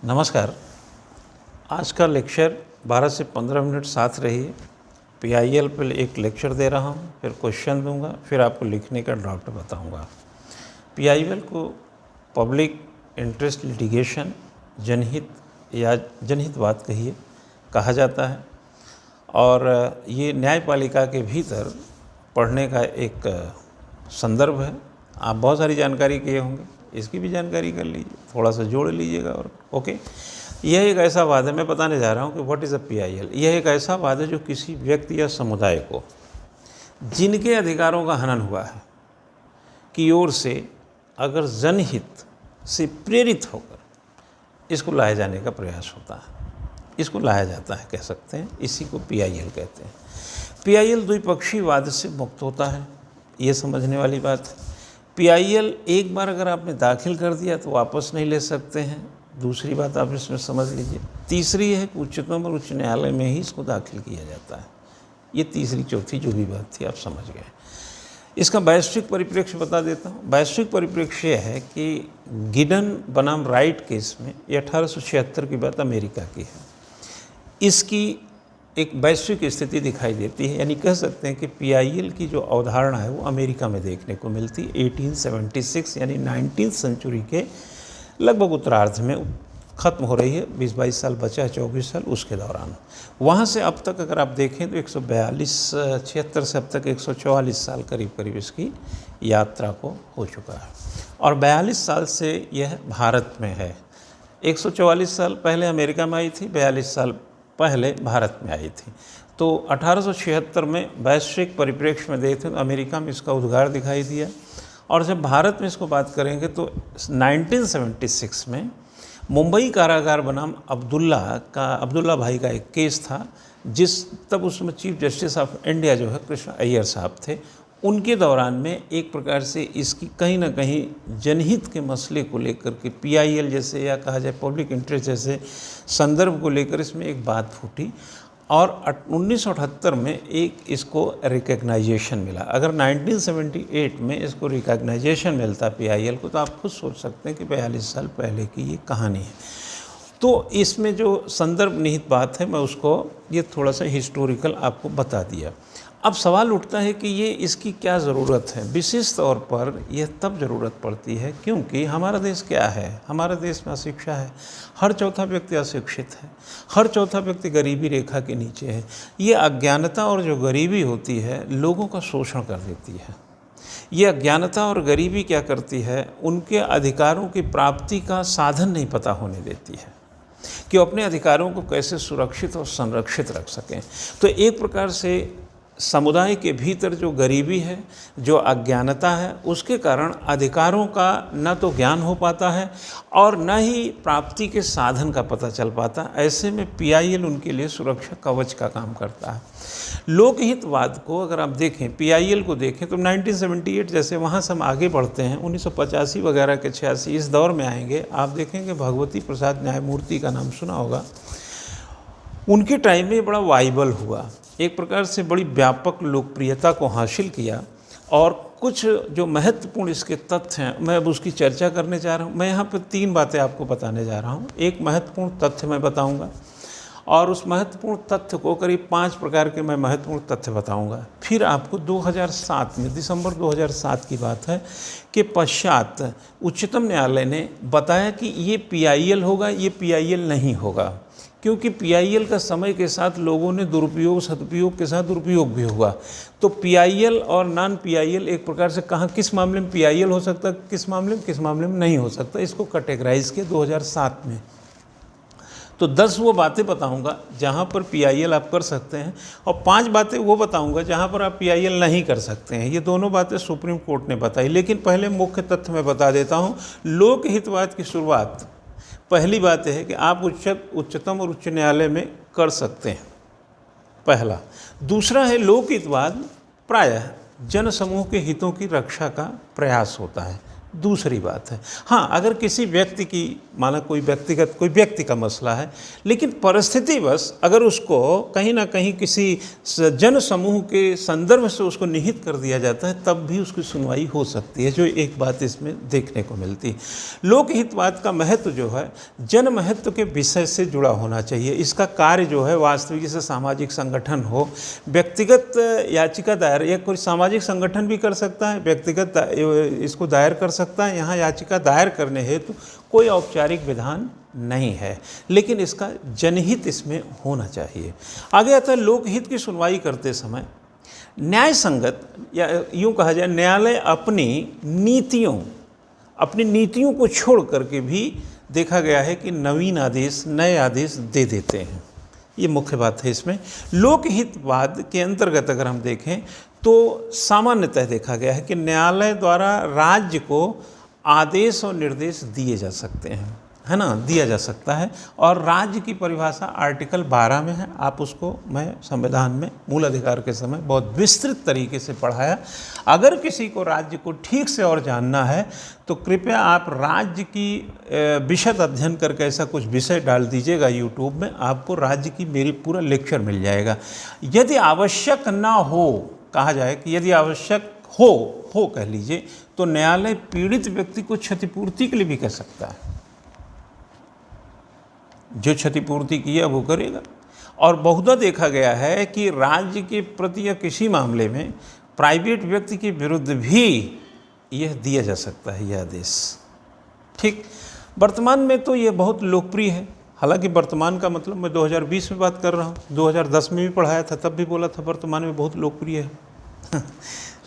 नमस्कार। आज का लेक्चर 12 से 15 मिनट साथ रहिए। पीआईएल पर एक लेक्चर दे रहा हूँ, फिर क्वेश्चन दूंगा, फिर आपको लिखने का ड्राफ्ट बताऊंगा। पीआईएल को पब्लिक इंटरेस्ट लिटिगेशन, जनहित या जनहितवाद कहा जाता है और ये न्यायपालिका के भीतर पढ़ने का एक संदर्भ है। आप बहुत सारी जानकारी किए होंगे, इसकी भी जानकारी कर लीजिए, थोड़ा सा जोड़ लीजिएगा और ओके। यह एक ऐसा वाद है, मैं बताने जा रहा हूँ कि व्हाट इज़ अ पीआईएल। यह एक ऐसा वाद है जो किसी व्यक्ति या समुदाय को जिनके अधिकारों का हनन हुआ है की ओर से अगर जनहित से प्रेरित होकर इसको लाए जाने का प्रयास होता है, इसको लाया जाता है, कह सकते हैं। इसी को पीआईएल कहते हैं। पीआईएल द्विपक्षीय वाद से मुक्त होता है, ये समझने वाली बात है। पीआईएल एक बार अगर आपने दाखिल कर दिया तो वापस नहीं ले सकते हैं, दूसरी बात आप इसमें समझ लीजिए। तीसरी है कि उच्चतम और उच्च न्यायालय में ही इसको दाखिल किया जाता है। ये तीसरी चौथी जो भी बात थी आप समझ गए। इसका वैश्विक परिप्रेक्ष्य बता देता हूँ। वैश्विक परिप्रेक्ष्य है कि गिडन बनाम राइट केस में ये 1876 की बात अमेरिका की है। इसकी एक वैश्विक स्थिति दिखाई देती है, यानी कह सकते हैं कि पीआईएल की जो अवधारणा है वो अमेरिका में देखने को मिलती है। 1876 यानी 19th सेंचुरी के लगभग उत्तरार्ध में ख़त्म हो रही है। 20-22 साल बचा है, 24 साल उसके दौरान। वहाँ से अब तक अगर आप देखें तो 142-76 से अब तक 144 साल करीब इसकी यात्रा को हो चुका है और 42 साल से यह भारत में है। 144 साल पहले अमेरिका में आई थी, 42 साल पहले भारत में आई थी। तो 1876 में वैश्विक परिप्रेक्ष्य में देखते हैं तो अमेरिका में इसका उद्गार दिखाई दिया और जब भारत में इसको बात करेंगे तो 1976 में मुंबई कारागार बनाम अब्दुल्ला भाई का एक केस था, तब उसमें चीफ जस्टिस ऑफ इंडिया जो है कृष्ण अय्यर साहब थे। उनके दौरान में एक प्रकार से इसकी कहीं ना कहीं जनहित के मसले को लेकर के पीआईएल जैसे या कहा जाए पब्लिक इंटरेस्ट जैसे संदर्भ को लेकर इसमें एक बात फूटी और 1978 में एक इसको रिकग्नाइजेशन मिला। अगर 1978 में इसको रिकग्नाइजेशन मिलता पीआईएल को तो आप खुद सोच सकते हैं कि 42 साल पहले की ये कहानी है। तो इसमें जो संदर्भ निहित बात है मैं उसको ये थोड़ा सा हिस्टोरिकल आपको बता दिया। अब सवाल उठता है कि ये इसकी क्या ज़रूरत है। विशेष तौर पर यह तब ज़रूरत पड़ती है क्योंकि हमारा देश क्या है, हमारे देश में अशिक्षा है। हर चौथा व्यक्ति अशिक्षित है, हर चौथा व्यक्ति गरीबी रेखा के नीचे है। ये अज्ञानता और जो गरीबी होती है लोगों का शोषण कर देती है। ये अज्ञानता और गरीबी क्या करती है, उनके अधिकारों की प्राप्ति का साधन नहीं पता होने देती है कि वो अपने अधिकारों को कैसे सुरक्षित और संरक्षित रख सकें। तो एक प्रकार से समुदाय के भीतर जो गरीबी है, जो अज्ञानता है, उसके कारण अधिकारों का न तो ज्ञान हो पाता है और न ही प्राप्ति के साधन का पता चल पाता। ऐसे में पीआईएल उनके लिए सुरक्षा कवच का काम करता है। लोकहितवाद को अगर आप देखें, पीआईएल को देखें तो 1978 जैसे वहाँ से हम आगे बढ़ते हैं 1985 वगैरह के 86 इस दौर में आएंगे। आप देखेंगे भगवती प्रसाद न्यायमूर्ति का नाम सुना होगा। उनके टाइम में बड़ा वाइबल हुआ, एक प्रकार से बड़ी व्यापक लोकप्रियता को हासिल किया और कुछ जो महत्वपूर्ण इसके तथ्य हैं मैं अब उसकी चर्चा करने जा रहा हूँ। मैं यहाँ पर 3 बातें आपको बताने जा रहा हूँ। एक महत्वपूर्ण तथ्य मैं बताऊँगा और उस महत्वपूर्ण तथ्य को करीब 5 प्रकार के मैं महत्वपूर्ण तथ्य बताऊँगा। फिर आपको 2007 में, दिसंबर 2007 की बात है कि पश्चात उच्चतम न्यायालय ने बताया कि ये पीआईएल होगा, ये पीआईएल नहीं होगा, क्योंकि पीआईएल का समय के साथ लोगों ने दुरुपयोग सदुपयोग के साथ दुरुपयोग भी हुआ। तो पीआईएल और नॉन पीआईएल एक प्रकार से कहाँ किस मामले में पीआईएल हो सकता है, किस मामले में नहीं हो सकता, इसको कैटेगराइज किया 2007 में। तो 10 वो बातें बताऊंगा जहाँ पर पीआईएल आप कर सकते हैं और 5 बातें वो बताऊंगा जहाँ पर आप पीआईएल नहीं कर सकते हैं। ये दोनों बातें सुप्रीम कोर्ट ने बताई, लेकिन पहले मुख्य तथ्य मैं बता देता हूँ। लोकहितवाद की शुरुआत, पहली बात है कि आप उच्चतम और उच्च न्यायालय में कर सकते हैं, पहला। दूसरा है लोकहितवाद प्रायः जनसमूह के हितों की रक्षा का प्रयास होता है, दूसरी बात है। हाँ, अगर किसी व्यक्ति की माना कोई व्यक्ति का मसला है, लेकिन परिस्थितिवश अगर उसको कहीं ना कहीं किसी जन समूह के संदर्भ से उसको निहित कर दिया जाता है, तब भी उसकी सुनवाई हो सकती है, जो एक बात इसमें देखने को मिलती है। लोकहितवाद का महत्व जो है जन महत्व के विषय से जुड़ा होना चाहिए। इसका कार्य जो है वास्तविक जैसे सामाजिक संगठन हो, व्यक्तिगत याचिका दायर, या कोई सामाजिक संगठन भी कर सकता है, व्यक्तिगत इसको दायर कर सकता है। यहाँ याचिका दायर करने हेतु कोई औपचारिक विधान नहीं है, लेकिन इसका जनहित इसमें होना चाहिए। आगे आता है लोकहित की सुनवाई करते समय न्याय संगत, या यूँ कहा जाए न्यायालय अपनी नीतियों को छोड़ करके भी देखा गया है कि नवीन आदेश, नए आदेश दे देते हैं। ये मुख्य बात है इसमें। लोकहितवाद के अंतर्गत अगर हम देखें तो सामान्यतः देखा गया है कि न्यायालय द्वारा राज्य को आदेश और निर्देश दिए जा सकते हैं, है ना, दिया जा सकता है। और राज्य की परिभाषा आर्टिकल 12 में है। आप उसको मैं संविधान में मूल अधिकार के समय बहुत विस्तृत तरीके से पढ़ाया। अगर किसी को राज्य को ठीक से और जानना है तो कृपया आप राज्य की विशद अध्ययन करके ऐसा कुछ विषय डाल दीजिएगा यूट्यूब में, आपको राज्य की मेरी पूरा लेक्चर मिल जाएगा। यदि आवश्यक ना हो, कहा जाए कि यदि आवश्यक हो कह लीजिए, तो न्यायालय पीड़ित व्यक्ति को क्षतिपूर्ति के लिए भी कह सकता है। जो क्षतिपूर्ति किया वो करेगा। और बहुधा देखा गया है कि राज्य के प्रति या किसी मामले में प्राइवेट व्यक्ति के विरुद्ध भी यह दिया जा सकता है, यह आदेश। ठीक, वर्तमान में तो ये बहुत लोकप्रिय है। हालांकि वर्तमान का मतलब मैं 2020 में बात कर रहा हूँ, 2010 में भी पढ़ाया था, तब भी बोला था वर्तमान में बहुत लोकप्रिय है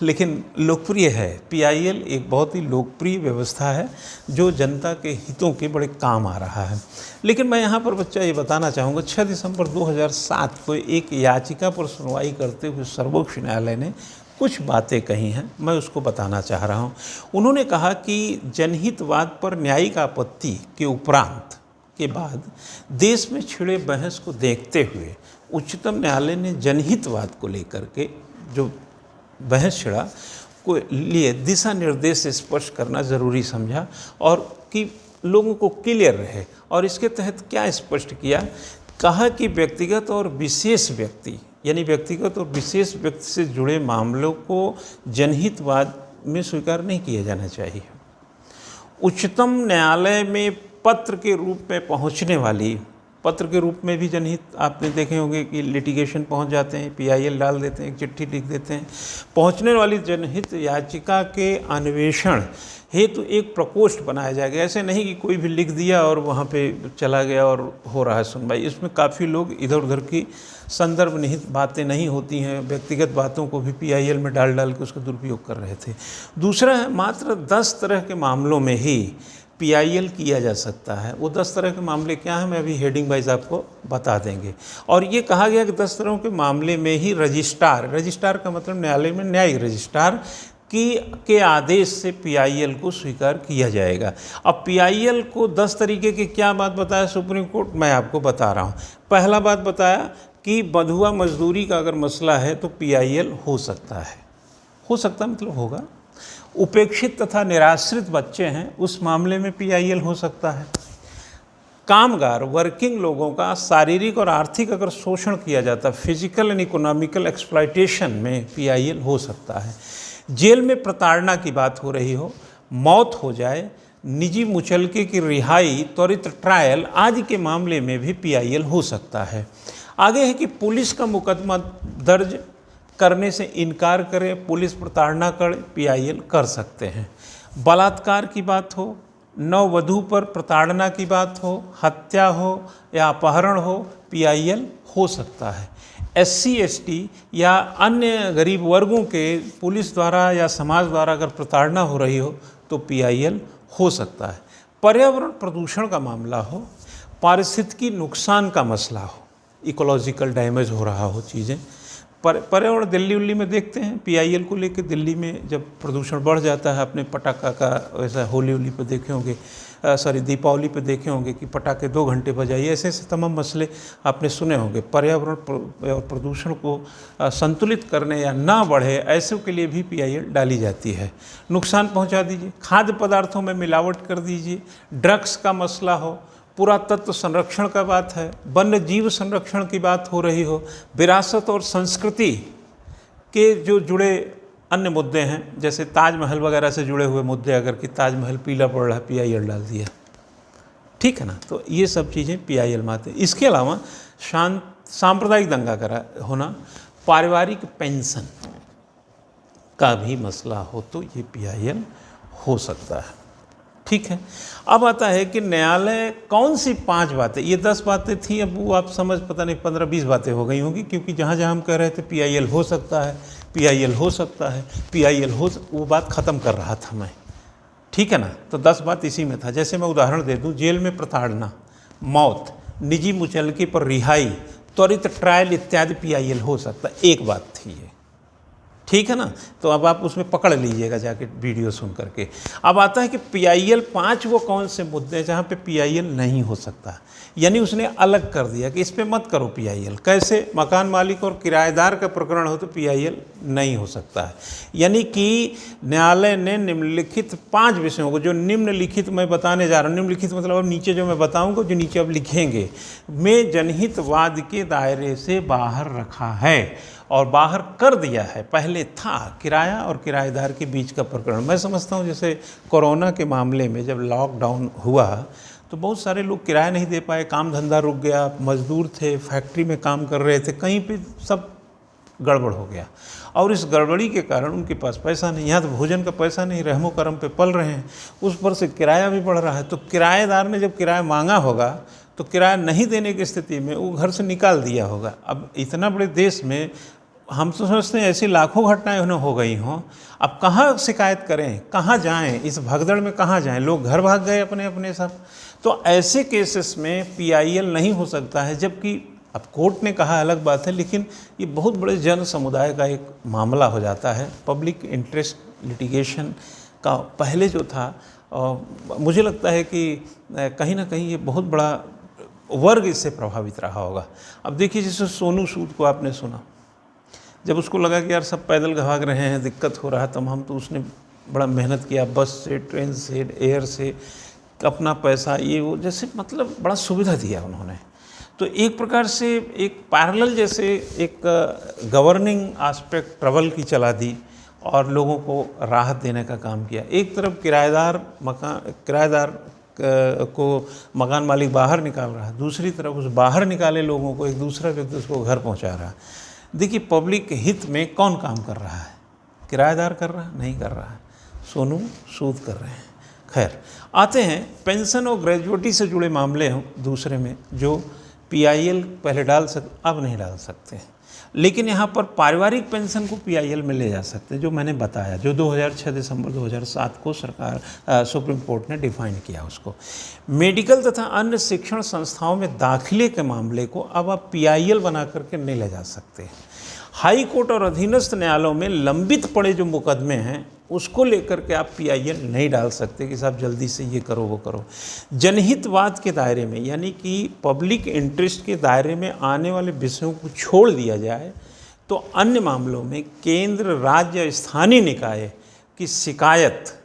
लेकिन लोकप्रिय है। PIL एक बहुत ही लोकप्रिय व्यवस्था है जो जनता के हितों के बड़े काम आ रहा है। लेकिन मैं यहाँ पर बच्चा ये बताना चाहूँगा, 6 दिसंबर 2007 को एक याचिका पर सुनवाई करते हुए सर्वोच्च न्यायालय ने कुछ बातें कही हैं, मैं उसको बताना चाह रहा हूँ। उन्होंने कहा कि जनहितवाद पर न्यायिक आपत्ति के उपरांत के बाद देश में छिड़े बहस को देखते हुए उच्चतम न्यायालय ने जनहितवाद को लेकर के जो बहस छिड़ा को लिए दिशा निर्देश स्पष्ट करना ज़रूरी समझा, और कि लोगों को क्लियर रहे। और इसके तहत क्या स्पष्ट किया, कहा कि व्यक्तिगत और विशेष व्यक्ति, यानी व्यक्तिगत और विशेष व्यक्ति से जुड़े मामलों को जनहितवाद में स्वीकार नहीं किया जाना चाहिए। उच्चतम न्यायालय में पत्र के रूप में पहुंचने वाली, पत्र के रूप में भी जनहित आपने देखे होंगे कि लिटिगेशन पहुंच जाते हैं, PIL डाल देते हैं, एक चिट्ठी लिख देते हैं। पहुंचने वाली जनहित याचिका के अन्वेषण हेतु एक प्रकोष्ठ बनाया जाएगा। ऐसे नहीं कि कोई भी लिख दिया और वहाँ पे चला गया और हो रहा है सुनवाई। इसमें काफ़ी लोग इधर उधर की संदर्भ निहित बातें नहीं होती हैं, व्यक्तिगत बातों को भी PIL में डाल के उसका दुरुपयोग कर रहे थे। दूसरा है, मात्र 10 तरह के मामलों में ही PIL किया जा सकता है। वो 10 तरह के मामले क्या हैं, मैं अभी हेडिंग वाइज आपको बता देंगे। और ये कहा गया कि 10 तरह के मामले में ही रजिस्ट्रार का मतलब न्यायालय में न्यायिक रजिस्ट्रार के आदेश से PIL को स्वीकार किया जाएगा। अब PIL को 10 तरीके की क्या बात बताया सुप्रीम कोर्ट, मैं आपको बता रहा हूँ। पहला बात बताया कि बंधुआ मजदूरी का अगर मसला है तो PIL हो सकता है, मतलब होगा। उपेक्षित तथा निराश्रित बच्चे हैं, उस मामले में PIL हो सकता है। कामगार वर्किंग लोगों का शारीरिक और आर्थिक अगर शोषण किया जाता है, फिजिकल एंड इकोनॉमिकल एक्सप्लॉयटेशन में PIL हो सकता है। जेल में प्रताड़ना की बात हो रही हो, मौत हो जाए, निजी मुचलके की रिहाई, त्वरित ट्रायल आदि के मामले में भी PIL हो सकता है। आगे है कि पुलिस का मुकदमा दर्ज करने से इनकार करे, पुलिस प्रताड़ना करे, PIL कर सकते हैं। बलात्कार की बात हो, नववधू पर प्रताड़ना की बात हो, हत्या हो या अपहरण हो, PIL हो सकता है। SC ST या अन्य गरीब वर्गों के पुलिस द्वारा या समाज द्वारा अगर प्रताड़ना हो रही हो तो PIL हो सकता है। पर्यावरण प्रदूषण का मामला हो, पारिस्थितिकी नुकसान का मसला हो, इकोलॉजिकल डैमेज हो रहा हो चीज़ें, पर्यावरण दिल्ली में देखते हैं PIL को लेकर दिल्ली में जब प्रदूषण बढ़ जाता है, अपने पटाखा का वैसा होली पे देखे होंगे दीपावली पे देखे होंगे कि पटाखे 2 घंटे बजाइए, ऐसे ऐसे तमाम मसले आपने सुने होंगे। पर्यावरण और प्रदूषण को संतुलित करने या ना बढ़े ऐसे के लिए भी PIL डाली जाती है। नुकसान पहुंचा दीजिए, खाद्य पदार्थों में मिलावट कर दीजिए, ड्रग्स का मसला हो, पुरातत्व संरक्षण का बात है, वन्य जीव संरक्षण की बात हो रही हो, विरासत और संस्कृति के जो जुड़े अन्य मुद्दे हैं, जैसे ताजमहल वगैरह से जुड़े हुए मुद्दे, अगर कि ताजमहल पीला पड़ रहा है, PIL डाल दिया, ठीक है ना। तो ये सब चीज़ें PIL में आते हैं। इसके अलावा सांप्रदायिक दंगा करा होना, पारिवारिक पेंशन का भी मसला हो तो ये PIL हो सकता है, ठीक है। अब आता है कि न्यायालय कौन सी 5 बातें, ये 10 बातें थी, अब वो आप समझ पता नहीं 15-20 बातें हो गई होंगी, क्योंकि जहाँ जहाँ हम कह रहे थे PIL हो सकता है, PIL हो सकता है, PIL हो, वो बात ख़त्म कर रहा था मैं, ठीक है ना। तो 10 बात इसी में था। जैसे मैं उदाहरण दे दूँ, जेल में प्रताड़ना, मौत, निजी मुचलके पर रिहाई, त्वरित ट्रायल इत्यादि PIL हो सकता है, एक बात थी ये, ठीक है ना। तो अब आप उसमें पकड़ लीजिएगा जाके वीडियो सुन करके। अब आता है कि PIL 5 वो कौन से मुद्दे हैं जहाँ पे PIL नहीं हो सकता, यानी उसने अलग कर दिया कि इस पे मत करो PIL। कैसे? मकान मालिक और किराएदार का प्रकरण हो तो PIL नहीं हो सकता है। यानी कि न्यायालय ने निम्नलिखित 5 विषयों को, जो निम्नलिखित मैं बताने जा रहा हूँ, निम्नलिखित मतलब अब नीचे जो मैं बताऊँगा, जो नीचे अब लिखेंगे, में जनहितवाद के दायरे से बाहर रखा है और बाहर कर दिया है। पहले था किराया और किराएदार के बीच का प्रकरण। मैं समझता हूँ जैसे कोरोना के मामले में जब लॉकडाउन हुआ तो बहुत सारे लोग किराया नहीं दे पाए, काम धंधा रुक गया, मजदूर थे, फैक्ट्री में काम कर रहे थे, कहीं पे सब गड़बड़ हो गया और इस गड़बड़ी के कारण उनके पास पैसा नहीं, यहाँ तो भोजन का पैसा नहीं, रहमो करम पे पल रहे हैं, उस पर से किराया भी बढ़ रहा है। तो किराएदार ने जब किराया मांगा होगा तो किराया नहीं देने की स्थिति में वो घर से निकाल दिया होगा। अब इतना बड़े देश में हम तो समझते हैं ऐसी लाखों घटनाएं उन्हें हो गई हों, अब कहाँ शिकायत करें, कहाँ जाएं, इस भगदड़ में कहाँ जाएं, लोग घर भाग गए अपने अपने सब। तो ऐसे केसेस में PIL नहीं हो सकता है, जबकि अब कोर्ट ने कहा अलग बात है, लेकिन ये बहुत बड़े जन समुदाय का एक मामला हो जाता है। पब्लिक इंटरेस्ट लिटिगेशन का पहले जो था, मुझे लगता है कि कहीं ना कहीं ये बहुत बड़ा वर्ग इससे प्रभावित रहा होगा। अब देखिए, जैसे सोनू सूद को आपने सुना, जब उसको लगा कि यार सब पैदल भाग रहे हैं, दिक्कत हो रहा तमाम, तो उसने बड़ा मेहनत किया, बस से, ट्रेन से, एयर से, अपना पैसा ये वो, जैसे मतलब बड़ा सुविधा दिया उन्होंने। तो एक प्रकार से एक पैरेलल जैसे एक गवर्निंग एस्पेक्ट ट्रैवल की चला दी और लोगों को राहत देने का काम किया। एक तरफ किराएदार को मकान मालिक बाहर निकाल रहा है, दूसरी तरफ उस बाहर निकाले लोगों को एक दूसरा व्यक्ति उसको घर पहुंचा रहा है। देखिए, पब्लिक हित में कौन काम कर रहा है? किराएदार कर रहा है? नहीं कर रहा है, सोनू सूद कर रहे हैं। खैर, आते हैं पेंशन और ग्रेजुएटी से जुड़े मामले हों दूसरे में, जो PIL पहले अब नहीं डाल सकते हैं, लेकिन यहाँ पर पारिवारिक पेंशन को PIL में ले जा सकते हैं, जो मैंने बताया, जो 2006 दिसंबर 2007 को सुप्रीम कोर्ट ने डिफाइन किया उसको। मेडिकल तथा अन्य शिक्षण संस्थाओं में दाखिले के मामले को अब आप PIL बना करके नहीं ले जा सकते। हाई कोर्ट और अधीनस्थ न्यायालयों में लंबित पड़े जो मुकदमे हैं उसको लेकर के आप PIL नहीं डाल सकते कि साहब जल्दी से ये करो वो करो। जनहितवाद के दायरे में, यानी कि पब्लिक इंटरेस्ट के दायरे में आने वाले विषयों को छोड़ दिया जाए तो अन्य मामलों में केंद्र, राज्य, स्थानीय निकाय की शिकायत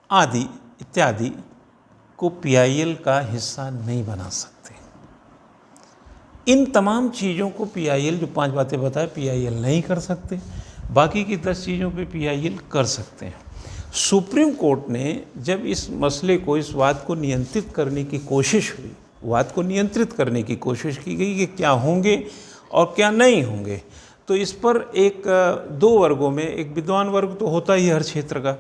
आदि इत्यादि को PIL का हिस्सा नहीं बना सकते। इन तमाम चीज़ों को PIL, जो 5 बातें बताए, PIL नहीं कर सकते। बाकी की 10 चीज़ों पे PIL कर सकते हैं। सुप्रीम कोर्ट ने जब इस मसले को, इस वाद को नियंत्रित करने की कोशिश हुई, वाद को नियंत्रित करने की कोशिश की गई कि क्या होंगे और क्या नहीं होंगे, तो इस पर एक 2 वर्गों में, एक विद्वान वर्ग तो होता ही हर क्षेत्र का,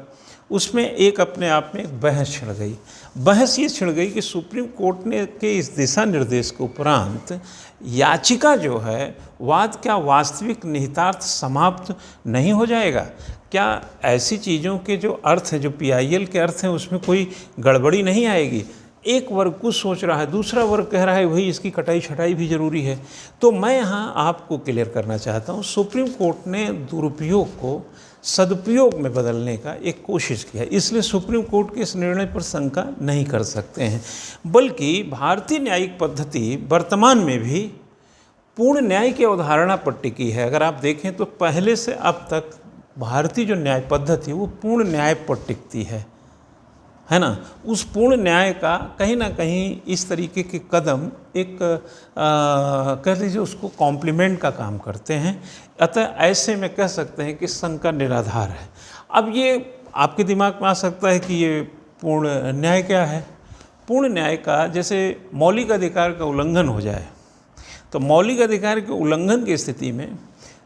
उसमें एक अपने आप में एक बहस छिड़ गई। बहस ये छिड़ गई कि सुप्रीम कोर्ट ने के इस दिशा निर्देश के उपरांत याचिका जो है, वाद क्या वास्तविक निहितार्थ समाप्त नहीं हो जाएगा? क्या ऐसी चीज़ों के जो अर्थ हैं, जो PIL के अर्थ हैं, उसमें कोई गड़बड़ी नहीं आएगी? एक वर्ग कुछ सोच रहा है, दूसरा वर्ग कह रहा है वही इसकी कटाई छटाई भी जरूरी है। तो मैं यहाँ आपको क्लियर करना चाहता हूँ, सुप्रीम कोर्ट ने दुरुपयोग को सदुपयोग में बदलने का एक कोशिश किया। इसलिए सुप्रीम कोर्ट के इस निर्णय पर शंका नहीं कर सकते हैं, बल्कि भारतीय न्यायिक पद्धति वर्तमान में भी पूर्ण न्याय की अवधारणा पर टिकी है। अगर आप देखें तो पहले से अब तक भारतीय जो न्याय पद्धति वो पूर्ण न्याय पर टिकती है ना। उस पूर्ण न्याय का कहीं ना कहीं इस तरीके के कदम एक कह लीजिए उसको कॉम्प्लीमेंट का काम करते हैं। अतः ऐसे में कह सकते हैं कि शंका निराधार है। अब ये आपके दिमाग में आ सकता है कि ये पूर्ण न्याय क्या है। पूर्ण न्याय का जैसे मौलिक अधिकार का उल्लंघन हो जाए तो मौलिक अधिकार के उल्लंघन की स्थिति में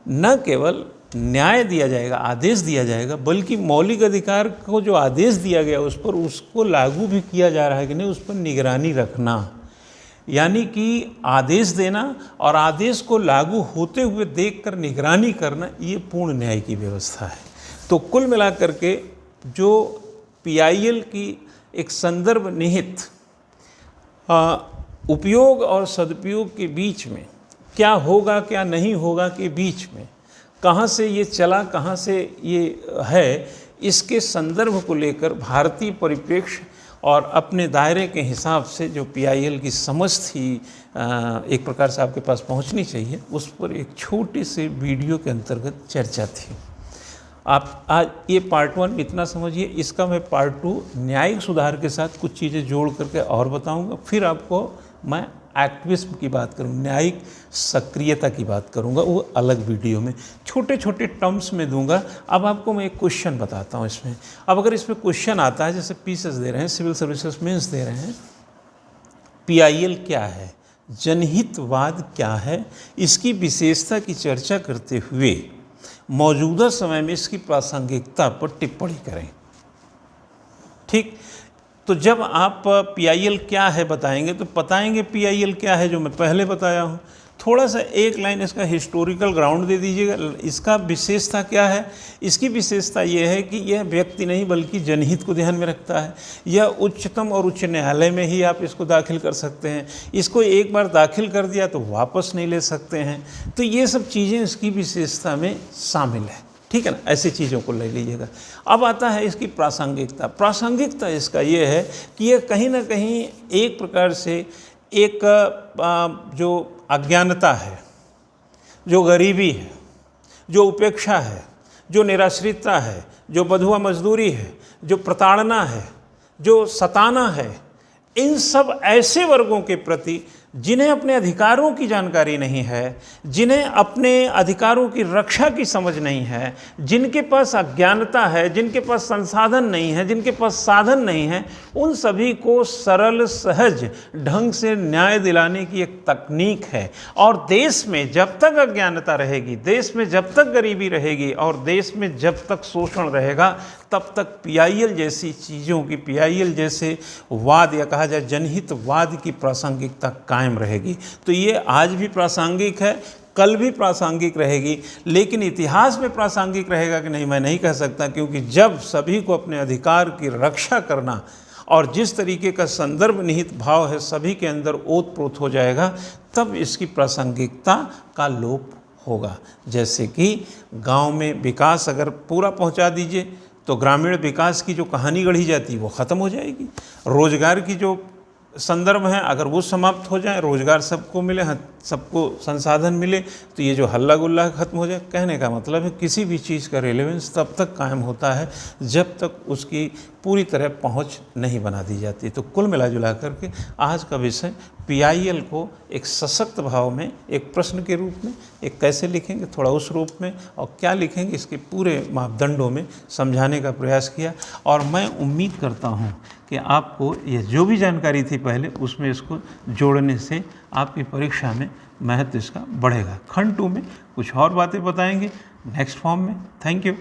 न केवल न्याय दिया जाएगा, आदेश दिया जाएगा, बल्कि मौलिक अधिकार को जो आदेश दिया गया उस पर उसको लागू भी किया जा रहा है कि नहीं, उस पर निगरानी रखना, यानी कि आदेश देना और आदेश को लागू होते हुए देखकर निगरानी करना, ये पूर्ण न्याय की व्यवस्था है। तो कुल मिलाकर के जो PIL की एक संदर्भ निहित उपयोग और सदुपयोग के बीच में क्या होगा क्या नहीं होगा के बीच में कहाँ से ये चला कहाँ से ये है, इसके संदर्भ को लेकर भारतीय परिप्रेक्ष्य और अपने दायरे के हिसाब से जो PIL की समझ थी एक प्रकार से आपके पास पहुंचनी चाहिए, उस पर एक छोटी सी वीडियो के अंतर्गत चर्चा थी। आप आज ये पार्ट 1 इतना समझिए, इसका मैं पार्ट 2 न्यायिक सुधार के साथ कुछ चीज़ें जोड़ करके और बताऊंगा। फिर आपको मैं एक्टिविज्म की बात करूँ, न्यायिक सक्रियता की बात करूँगा, वो अलग वीडियो में छोटे छोटे टर्म्स में दूंगा। अब आपको मैं एक क्वेश्चन बताता हूँ इसमें। अब अगर इसमें क्वेश्चन आता है, जैसे पीसेस दे रहे हैं, सिविल सर्विसेज मेंस दे रहे हैं, PIL क्या है, जनहितवाद क्या है, इसकी विशेषता की चर्चा करते हुए मौजूदा समय में इसकी प्रासंगिकता पर टिप्पणी करें। ठीक, तो जब आप PIL क्या है बताएंगे तो बताएंगे PIL क्या है जो मैं पहले बताया हूँ। थोड़ा सा एक लाइन इसका हिस्टोरिकल ग्राउंड दे दीजिएगा। इसका विशेषता क्या है, इसकी विशेषता ये है कि यह व्यक्ति नहीं बल्कि जनहित को ध्यान में रखता है। यह उच्चतम और उच्च न्यायालय में ही आप इसको दाखिल कर सकते हैं। इसको एक बार दाखिल कर दिया तो वापस नहीं ले सकते हैं। तो ये सब चीज़ें इसकी विशेषता में शामिल है, ठीक है ना। ऐसी चीज़ों को ले लीजिएगा। अब आता है इसकी प्रासंगिकता। प्रासंगिकता इसका ये है कि यह कहीं ना कहीं एक प्रकार से एक जो अज्ञानता है, जो गरीबी है, जो उपेक्षा है, जो निराश्रितता है, जो बंधुआ मजदूरी है, जो प्रताड़ना है, जो सताना है, इन सब ऐसे वर्गों के प्रति जिन्हें अपने अधिकारों की जानकारी नहीं है, जिन्हें अपने अधिकारों की रक्षा की समझ नहीं है, जिनके पास अज्ञानता है, जिनके पास संसाधन नहीं है, जिनके पास साधन नहीं है, उन सभी को सरल सहज ढंग से न्याय दिलाने की एक तकनीक है। और देश में जब तक अज्ञानता रहेगी, देश में जब तक गरीबी रहेगी और देश में जब तक शोषण रहेगा, तब तक PIL जैसी चीज़ों की, PIL जैसे वाद या कहा जाए जनहितवाद की प्रासंगिकता कायम रहेगी। तो ये आज भी प्रासंगिक है, कल भी प्रासंगिक रहेगी, लेकिन इतिहास में प्रासंगिक रहेगा कि नहीं मैं नहीं कह सकता, क्योंकि जब सभी को अपने अधिकार की रक्षा करना और जिस तरीके का संदर्भ निहित भाव है सभी के अंदर ओतप्रोत हो जाएगा, तब इसकी प्रासंगिकता का लोप होगा। जैसे कि गांव में विकास अगर पूरा पहुंचा दीजिए तो ग्रामीण विकास की जो कहानी गढ़ी जाती है वो ख़त्म हो जाएगी। रोजगार की जो संदर्भ हैं अगर वो समाप्त हो जाए, रोजगार सबको मिले, सबको संसाधन मिले, तो ये जो हल्ला गुल्ला खत्म हो जाए। कहने का मतलब है किसी भी चीज़ का रेलेवेंस तब तक कायम होता है जब तक उसकी पूरी तरह पहुंच नहीं बना दी जाती। तो कुल मिला जुला करके आज का विषय PIL को एक सशक्त भाव में, एक प्रश्न के रूप में, एक कैसे लिखेंगे थोड़ा उस रूप में और क्या लिखेंगे इसके पूरे मापदंडों में समझाने का प्रयास किया। और मैं उम्मीद करता हूँ कि आपको ये जो भी जानकारी थी पहले उसमें इसको जोड़ने से आपकी परीक्षा में महत्व इसका बढ़ेगा। खंड 2 में कुछ और बातें बताएंगे नेक्स्ट फॉर्म में। Thank you.